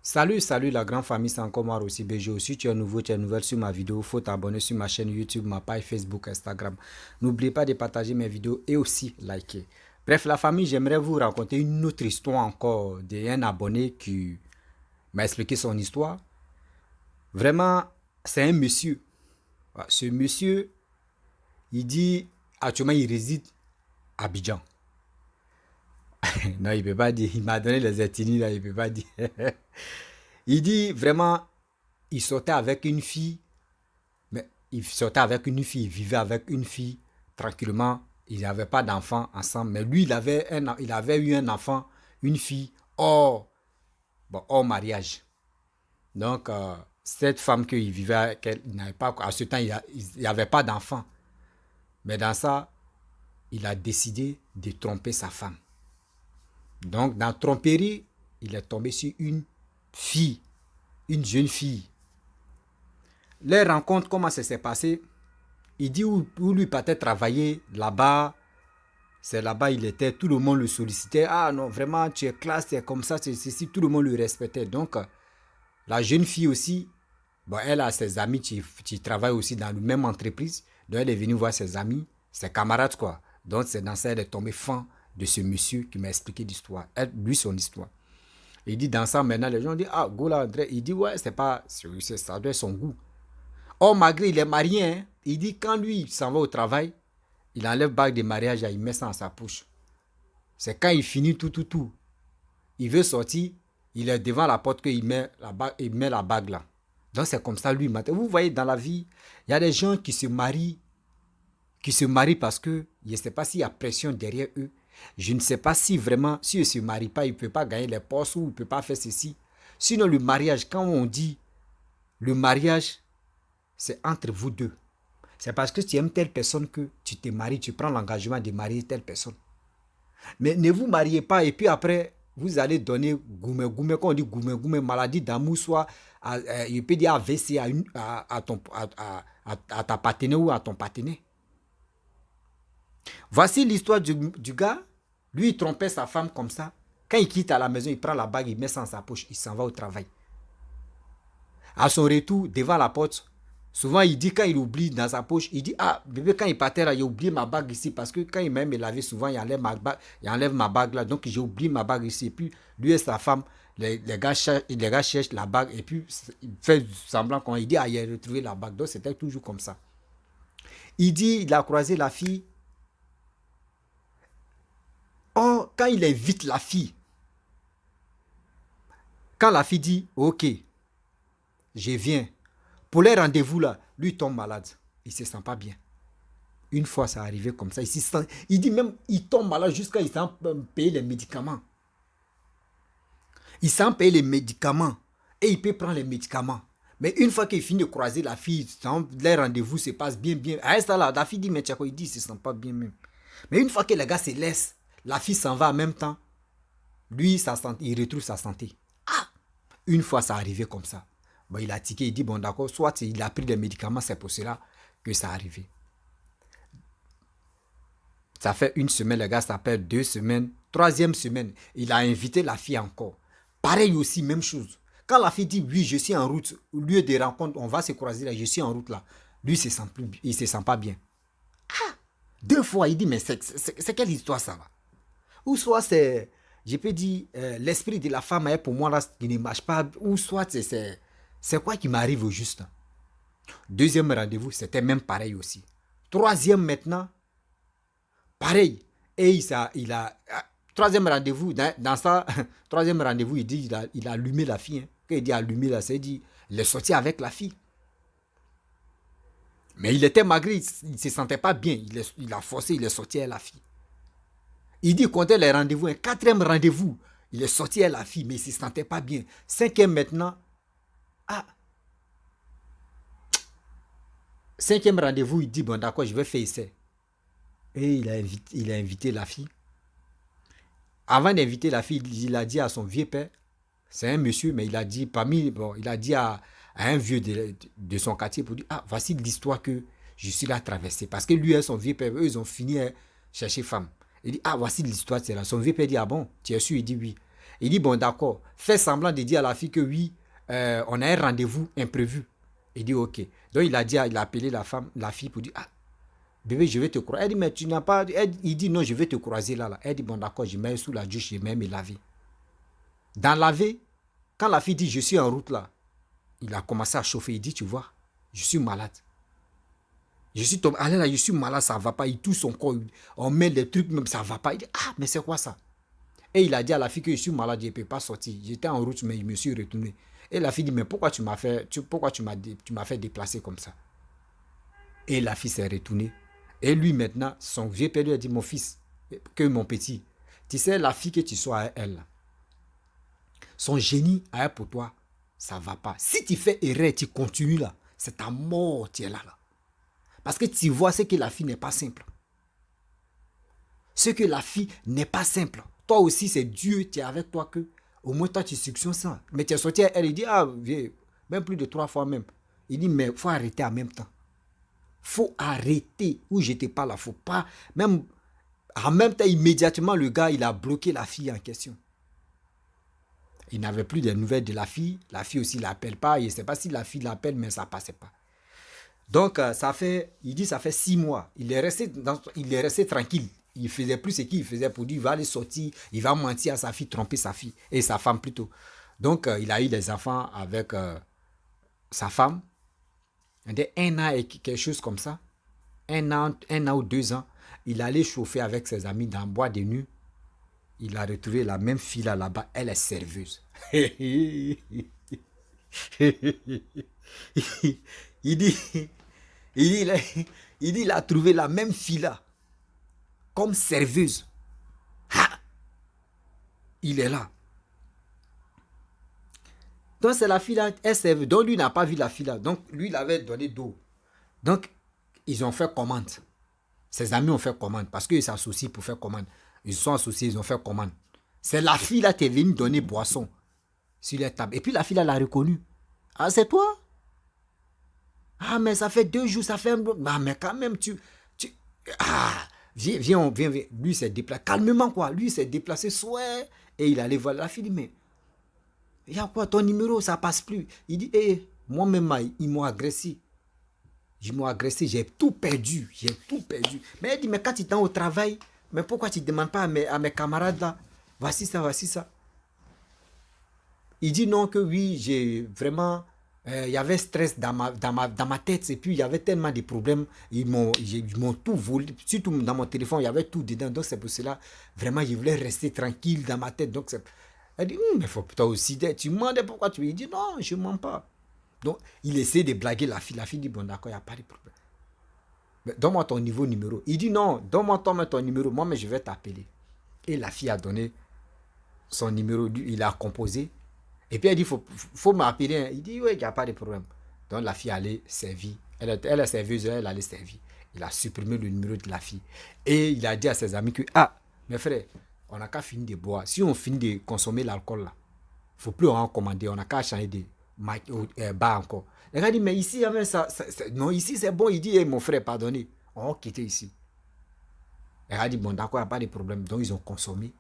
Salut la grande famille, c'est encore moi aussi BG. Si tu es nouveau, tu es nouvelle sur ma vidéo, il faut t'abonner sur ma chaîne YouTube, ma page Facebook, Instagram. N'oubliez pas de partager mes vidéos et aussi liker. Bref, la famille, j'aimerais vous raconter une autre histoire encore d'un abonné qui m'a expliqué son histoire. Vraiment, c'est un monsieur. Ce monsieur, il dit actuellement il réside à Abidjan. Non, il ne peut pas dire. Il m'a donné les ethnies là, il ne peut pas dire. Il dit vraiment, il sortait avec une fille. Mais il sortait avec une fille, il vivait avec une fille tranquillement. Ils n'avaient pas d'enfant ensemble. Mais lui, il avait eu un enfant, une fille, hors mariage. Donc, cette femme qu'il vivait avec elle, il n'avait pas, à ce temps, il n'y avait pas d'enfant. Mais dans ça, il a décidé de tromper sa femme. Donc, dans tromperie, il est tombé sur une fille, une jeune fille. Les rencontres, comment ça s'est passé? Il dit où lui partait travailler là-bas. C'est là-bas il était, tout le monde le sollicitait. Ah non, vraiment, tu es classe, tu es comme ça, c'est ceci, tout le monde le respectait. Donc, la jeune fille aussi, bon, elle a ses amis qui travaillent aussi dans la même entreprise. Donc, elle est venue voir ses amis, ses camarades, quoi. Donc, c'est dans ça, elle est tombée fan de ce monsieur qui m'a expliqué l'histoire. Lui, son histoire. Il dit, dans ça, maintenant, les gens disent, ah, Goula André, il dit, ouais, c'est pas, ça doit être son goût. Or, malgré, il est marié, hein, il dit, quand lui, il s'en va au travail, il enlève bague de mariage, il met ça dans sa poche. C'est quand il finit tout. Il veut sortir, il est devant la porte qu'il met la bague là. Donc c'est comme ça lui maintenant. Vous voyez dans la vie, il y a des gens qui se marient parce que je ne sais pas s'il y a pression derrière eux. Je ne sais pas si vraiment, s'ils ne se marient pas, ils ne peuvent pas gagner les postes ou ils ne peuvent pas faire ceci. Sinon le mariage, quand on dit le mariage, c'est entre vous deux. C'est parce que tu aimes telle personne que tu te maries, tu prends l'engagement de marier telle personne. Mais ne vous mariez pas et puis après, vous allez donner goumé, quand on dit goumé, maladie d'amour, soit il peut dire AVC à ta partenaire ou à ton partenaire. Voici l'histoire du gars. Lui, il trompait sa femme comme ça. Quand il quitte à la maison, il prend la bague, il met ça dans sa poche, il s'en va au travail. À son retour, devant la porte, souvent il dit quand il oublie dans sa poche, il dit ah bébé quand il partait là, j'ai oublié ma bague ici parce que quand il m'aime me laver souvent, il enlève ma bague là, donc j'ai oublié ma bague ici. Et puis lui et sa femme, les gars cherchent la bague et puis il fait semblant quand il dit ah il a retrouvé la bague. Donc c'était toujours comme ça. Il dit il a croisé la fille. Or quand il invite la fille, quand la fille dit ok, je viens. Pour les rendez-vous là, lui tombe malade. Il se sent pas bien. Une fois, ça arrivé comme ça. Il dit même, il tombe malade jusqu'à il s'en payer les médicaments. Il s'en paye les médicaments. Et il peut prendre les médicaments. Mais une fois qu'il finit de croiser la fille, les rendez-vous se passent bien. À ça là, la fille dit, mais tiens, il dit, il se sent pas bien même. Mais une fois que le gars se laisse, la fille s'en va en même temps. Lui, il retrouve sa santé. Ah! Une fois, ça arrivé comme ça. Bon, il a tiqué, il dit, bon d'accord, soit il a pris des médicaments, c'est pour cela que ça arrivé. Ça fait une semaine, le gars s'appelle 2 semaines. Troisième semaine, il a invité la fille encore. Pareil aussi, même chose. Quand la fille dit oui, je suis en route, au lieu de rencontre, on va se croiser là, je suis en route là. Lui, il se sent pas bien. Ah, 2 fois, il dit, mais c'est quelle histoire ça va? Ou soit c'est, je peux dire, l'esprit de la femme est pour moi là, qui ne marche pas. Ou soit c'est quoi qui m'arrive au juste? Deuxième rendez-vous, c'était même pareil aussi. Troisième maintenant, pareil. Et troisième rendez-vous, dans ça, troisième rendez-vous, il dit il a allumé la fille. Hein. Quand il dit allumé là, c'est dit il est sorti avec la fille. Mais il était malgré, il ne se sentait pas bien. Il a forcé, il est sorti avec la fille. Il dit comptait les rendez-vous. Un quatrième rendez-vous, il est sorti avec la fille, mais il ne se sentait pas bien. Cinquième maintenant, ah, cinquième rendez-vous, il dit bon d'accord, je vais faire essai. Et il a invité la fille. Avant d'inviter la fille, il a dit à son vieux père, c'est un monsieur, mais il a dit il a dit à un vieux de son quartier pour dire, ah, voici l'histoire que je suis là à traverser. Parce que lui et son vieux père, eux, ils ont fini à chercher femme. Il dit, ah, voici l'histoire, c'est là. Son vieux père dit, ah bon, tu es sûr? Il dit oui. Il dit, bon, d'accord, fais semblant de dire à la fille que oui, on a un rendez-vous imprévu. Il dit, ok. Donc, il a appelé la fille pour dire, ah, bébé, je vais te croiser. Elle dit, mais tu n'as pas... Il dit, non, je vais te croiser là. Elle dit, bon, d'accord, je mets sous la douche, je mets me laver. Dans laver, quand la fille dit, je suis en route là, il a commencé à chauffer. Il dit, tu vois, je suis malade. Je suis tombé, allez là, je suis malade, ça ne va pas. Il touche son corps, on met des trucs, même ça ne va pas. Il dit, ah, mais c'est quoi ça? Et il a dit à la fille que je suis malade, je ne peux pas sortir. J'étais en route, mais je me suis retourné. Et la fille dit, mais pourquoi tu m'as fait déplacer comme ça? Et la fille s'est retournée. Et lui maintenant, son vieux père lui a dit, mon fils, que mon petit, tu sais, la fille que tu sois à elle, son génie à elle pour toi, ça ne va pas. Si tu fais erreur, tu continues là, c'est ta mort, tu es là. Parce que tu vois ce que la fille n'est pas simple. Ce que la fille n'est pas simple. Toi aussi, c'est Dieu, tu es avec toi que, au moins toi, tu suctionnes ça. Mais tu es sorti à elle, il dit, ah, viens, même plus de 3 fois même. Il dit, mais il faut arrêter en même temps. Faut arrêter. Ou j'étais pas là, faut pas. Même en même temps, immédiatement, le gars, il a bloqué la fille en question. Il n'avait plus de nouvelles de la fille. La fille aussi ne l'appelle pas. Il ne sait pas si la fille l'appelle, mais ça ne passait pas. Donc, il dit, ça fait 6 mois. Il est resté tranquille. Il faisait plus ce qu'il faisait pour dire, il va aller sortir, il va mentir à sa fille, tromper sa fille, et sa femme plutôt. Donc, il a eu des enfants avec sa femme. Dès 1 an et quelque chose comme ça, 1 an ou 2 ans, il allait chauffer avec ses amis dans le bois de nuit. Il a retrouvé la même fille là-bas, elle est serveuse. il dit, il a trouvé la même fille là, comme serveuse. Ha! Il est là. Donc c'est la fille là, elle serveuse. Donc lui n'a pas vu la fille là. Donc lui, il avait donné d'eau. Donc ils ont fait commande. Ses amis ont fait commande parce qu'ils s'associent pour faire commande. Ils sont associés, ils ont fait commande. C'est la fille là qui est venue donner boisson sur la table. Et puis la fille là l'a reconnue. Ah, c'est toi? Ah, mais ça fait 2 jours, ça fait un bloc. Ah, mais quand même, Ah, viens. Lui s'est déplacé. Calmement, quoi. Lui s'est déplacé, soit. Et il allait voir la fille. Mais, il y a quoi, ton numéro, ça passe plus. Il dit, moi-même, ils m'ont agressé. J'ai tout perdu. Mais elle dit, mais quand tu es au travail, mais pourquoi tu ne demandes pas à mes camarades là? Voici ça. Il dit non, que oui, j'ai vraiment... il y avait stress dans ma tête et puis il y avait tellement de problèmes. Ils m'ont tout volé. Surtout dans mon téléphone, il y avait tout dedans. Donc c'est pour cela, vraiment, je voulais rester tranquille dans ma tête. Donc elle dit, mais faut toi aussi, tu demandais pourquoi tu... Il dit, non, je ne mens pas. Donc il essaie de blaguer la fille. La fille dit, bon d'accord, il n'y a pas de problème. Mais donne-moi ton numéro. Il dit, non, donne-moi ton numéro. Moi, mais je vais t'appeler. Et la fille a donné son numéro. Il a composé. Et puis elle dit, faut m'appeler. Il dit, oui, il n'y a pas de problème. Donc la fille allait servir. Elle est serveuse, elle allait servir. Il a supprimé le numéro de la fille. Et il a dit à ses amis que, ah, mes frères, on n'a qu'à finir de boire. Si on finit de consommer l'alcool là, il ne faut plus en commander. On n'a qu'à changer de bar encore. Le gars dit, mais ici, non, ici c'est bon. Il dit, mon frère, pardonnez. On va quitter ici. Le gars dit, bon, d'accord, il n'y a pas de problème. Donc ils ont consommé.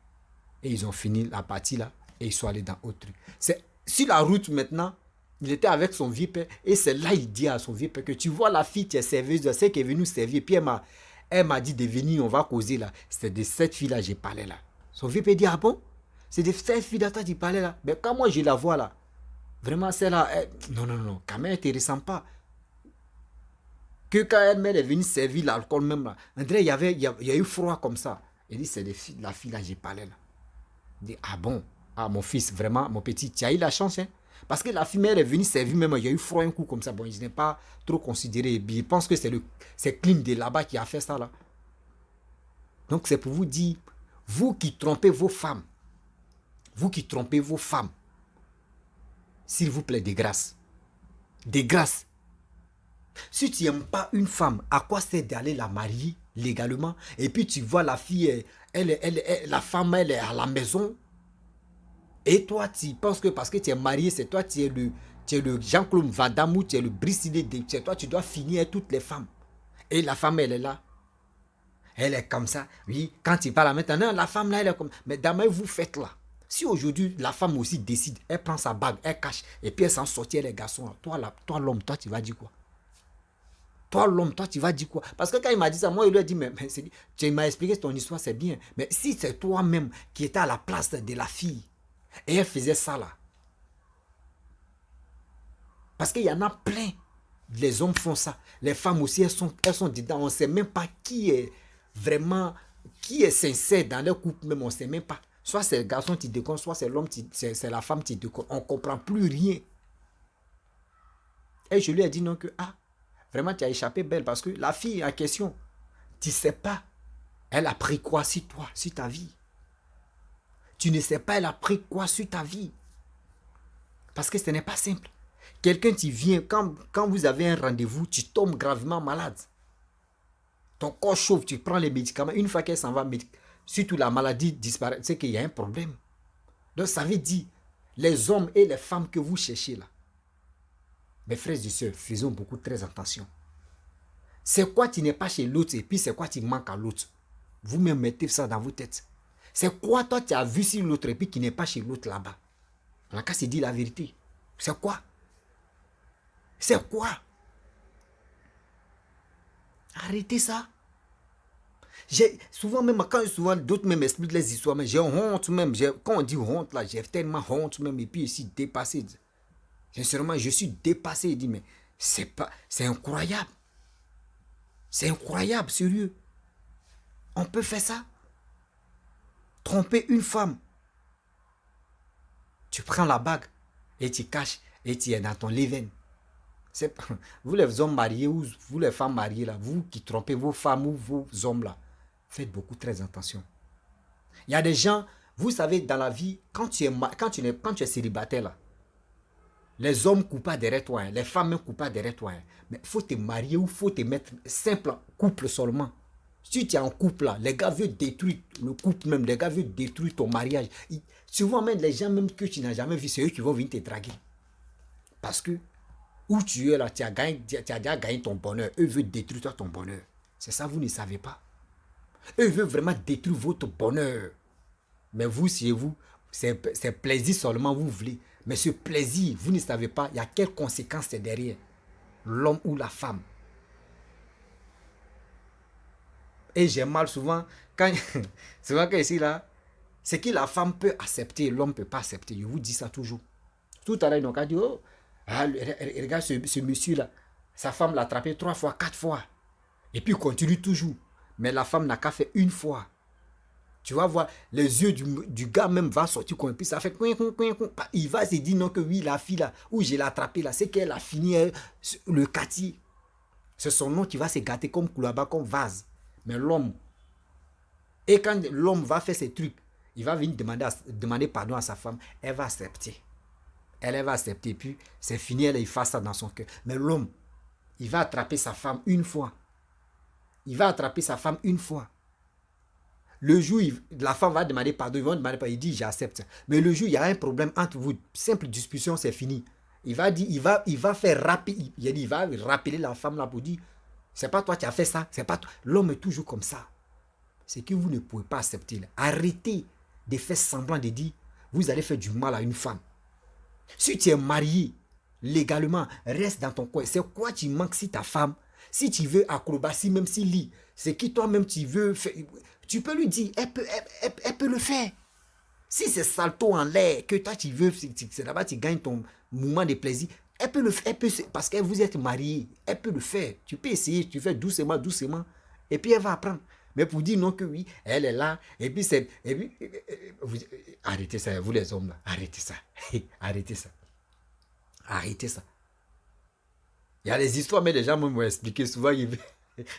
Et ils ont fini la partie là. Et ils sont allés dans autre truc. C'est sur la route maintenant, il était avec son vieux père. Et c'est là il dit à son vieux père que tu vois la fille qui est serveuse, celle qui est venue servir. Puis elle m'a dit de venir, on va causer là. C'était de cette fille là, j'ai parlé là. Son vieux père dit, ah bon? C'est de cette fille là, tu parlais là. Mais quand moi je la vois là, vraiment celle-là, non, quand même elle ne te ressemble pas. Que quand elle est venue servir l'alcool même là, André, il y a eu froid comme ça. Il dit, c'est de la fille là, j'ai parlé là. Il dit, ah bon? Ah, mon fils, vraiment, mon petit, tu as eu la chance, hein? Parce que la fille, elle est venue servir même, il y a eu froid un coup comme ça. Bon, je n'ai pas trop considéré. Je pense que c'est Clim de là-bas qui a fait ça, là. Donc, c'est pour vous dire, vous qui trompez vos femmes, s'il vous plaît, de grâce. De grâce. Si tu n'aimes pas une femme, à quoi c'est d'aller la marier légalement? Et puis, tu vois la fille, la femme, elle est à la maison. Et toi, tu penses que parce que tu es marié, c'est toi, tu es le Jean-Claude Van Damme ou tu es le Brice Idé, c'est toi, tu dois finir toutes les femmes. Et la femme, elle est là. Elle est comme ça. Oui, quand tu parles maintenant, non, la femme là, elle est comme... Mais demain, vous faites là. Si aujourd'hui, la femme aussi décide, elle prend sa bague, elle cache, et puis elle s'en sortit, les garçons, toi l'homme, toi, tu vas dire quoi? Toi, l'homme, toi, tu vas dire quoi? Parce que quand il m'a dit ça, moi, il lui a dit, mais tu m'as expliqué ton histoire, c'est bien. Mais si c'est toi-même qui étais à la place de la fille, et elle faisait ça là, parce qu'il y en a plein. Les hommes font ça. Les femmes aussi, elles sont dedans. On ne sait même pas qui est vraiment, qui est sincère dans leur couple même. On ne sait même pas. Soit c'est le garçon qui déconne, soit c'est l'homme, c'est la femme qui déconne. On ne comprend plus rien. Et je lui ai dit non que, vraiment tu as échappé belle parce que la fille en question, tu ne sais pas. Elle a pris quoi sur toi, sur ta vie. Tu ne sais pas, elle a pris quoi sur ta vie. Parce que ce n'est pas simple. Quelqu'un qui vient, quand vous avez un rendez-vous, tu tombes gravement malade. Ton corps chauffe, tu prends les médicaments. Une fois qu'elle s'en va, surtout la maladie disparaît, c'est qu'il y a un problème. Donc ça veut dire, les hommes et les femmes que vous cherchez là, mes frères et sœurs, faisons beaucoup très attention. C'est quoi qui n'est pas chez l'autre et puis c'est quoi qui manque à l'autre. Vous-même mettez ça dans vos têtes. C'est quoi toi tu as vu sur l'autre et puis qui n'est pas chez l'autre là-bas. On a qu'à se dire la vérité. C'est quoi? C'est quoi? Arrêtez ça. Souvent même, quand souvent d'autres même expliquent les histoires, mais j'ai honte même. Quand on dit honte là, j'ai tellement honte même. Et puis ici, dépassé. Sincèrement, je suis dépassé. Il dit, mais c'est incroyable. C'est incroyable, sérieux. On peut faire ça? Tromper une femme. Tu prends la bague et tu caches et tu es dans ton leven. Vous les hommes mariés ou vous les femmes mariées là, vous qui trompez vos femmes ou vos hommes là, faites beaucoup très attention. Il y a des gens, vous savez, dans la vie, quand tu es célibataire là, les hommes coupent pas derrière toi, les femmes ne coupent pas derrière toi. Mais il faut te marier ou il faut te mettre simple couple seulement. Si tu es en couple là, les gars veulent détruire le couple même, les gars veulent détruire ton mariage. Souvent même les gens même que tu n'as jamais vu, c'est eux qui vont venir te draguer. Parce que où tu es là, tu as déjà gagné ton bonheur. Eux veulent détruire ton bonheur. C'est ça, vous ne savez pas. Eux veulent vraiment détruire votre bonheur. Mais vous, c'est vous, c'est plaisir seulement vous voulez. Mais ce plaisir, vous ne savez pas, il y a quelles conséquences c'est derrière. L'homme ou la femme. Et j'ai mal souvent, souvent quand ici là, c'est que la femme peut accepter, l'homme ne peut pas accepter. Je vous dis ça toujours. Tout à l'heure, ils ont dit, oh, regarde ce monsieur-là, sa femme l'a attrapé 3 fois, 4 fois. Et puis il continue toujours. Mais la femme n'a qu'à faire une fois. Tu vas voir, les yeux du gars même va sortir comme puis ça fait coin. Il va se dire non que oui, la fille là, où je l'ai attrapée là, c'est qu'elle a fini le quartier. C'est son nom qui va se gâter comme Koulaba, comme vase. Mais l'homme, et quand l'homme va faire ses trucs, il va venir demander pardon à sa femme, elle va accepter. Elle va accepter, puis c'est fini, elle efface ça dans son cœur. Mais l'homme, il va attraper sa femme une fois. Il va attraper sa femme une fois. Le jour, la femme va demander pardon, il va demander pardon, il dit j'accepte. Mais le jour, il y a un problème entre vous, simple discussion, c'est fini. Il va dire, il va faire rappeler, il va rappeler la femme là pour dire, c'est pas toi qui as fait ça, c'est pas toi. L'homme est toujours comme ça. C'est que vous ne pouvez pas accepter. Arrêtez de faire semblant de dire, vous allez faire du mal à une femme. Si tu es marié, légalement, reste dans ton coin. C'est quoi tu manques si ta femme, si tu veux acrobatie, même si lit, c'est qui toi-même tu veux faire, tu peux lui dire, elle peut le faire. Si c'est salto en l'air, que toi tu veux, c'est là-bas tu gagnes ton moment de plaisir, elle peut le faire, parce que vous êtes mariés, elle peut le faire. Tu peux essayer, tu fais doucement, doucement, et puis elle va apprendre. Mais pour dire non que oui, elle est là, et puis c'est... Et puis, arrêtez ça, vous les hommes là, arrêtez ça. Arrêtez ça. Arrêtez ça. Il y a des histoires, mais les gens m'ont expliqué souvent, ils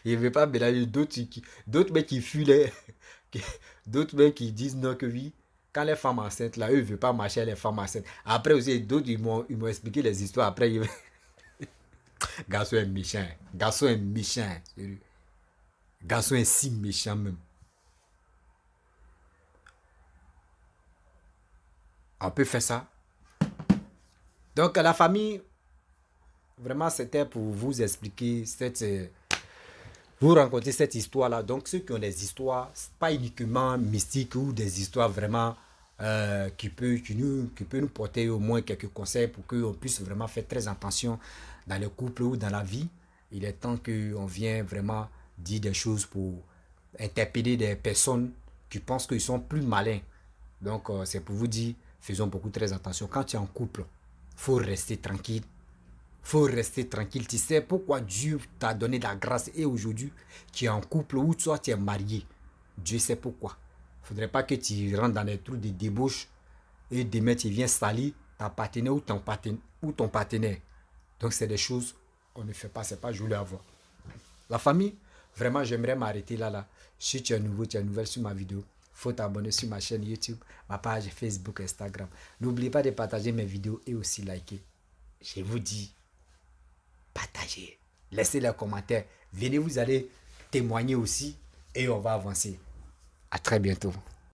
ne veulent pas mélanger d'autres mecs qui fuient les... D'autres mecs qui disent non que oui. Quand les femmes enceintes, là, eux ne veulent pas marcher les femmes enceintes. Après aussi, d'autres, ils m'ont expliqué les histoires. Après, garçon est méchant. Garçon est méchant. Sérieux. Garçon est si méchant même. On peut faire ça. Donc, la famille, vraiment, c'était pour vous expliquer vous rencontrez cette histoire-là. Donc, ceux qui ont des histoires, pas uniquement mystiques ou des histoires vraiment qui peut nous porter au moins quelques conseils pour qu'on puisse vraiment faire très attention dans le couple ou dans la vie. Il est temps qu'on vienne vraiment dire des choses pour interpeller des personnes qui pensent qu'ils sont plus malins. Donc, c'est pour vous dire, faisons beaucoup très attention. Quand tu es en couple, faut rester tranquille. Faut rester tranquille. Tu sais pourquoi Dieu t'a donné la grâce et aujourd'hui, tu es en couple ou soit tu es marié. Dieu sait pourquoi. Il ne faudrait pas que tu rentres dans les trous de débauche et demain tu viens salir ta partenaire ou ton partenaire. Donc, c'est des choses qu'on ne fait pas. C'est pas joli à voir. La famille, vraiment, j'aimerais m'arrêter là. Si tu es nouveau, tu es nouvelle sur ma vidéo, faut t'abonner sur ma chaîne YouTube, ma page Facebook, Instagram. N'oubliez pas de partager mes vidéos et aussi liker. Je vous dis, partagez, laissez les commentaires, venez, vous allez témoigner aussi et on va avancer. À très bientôt.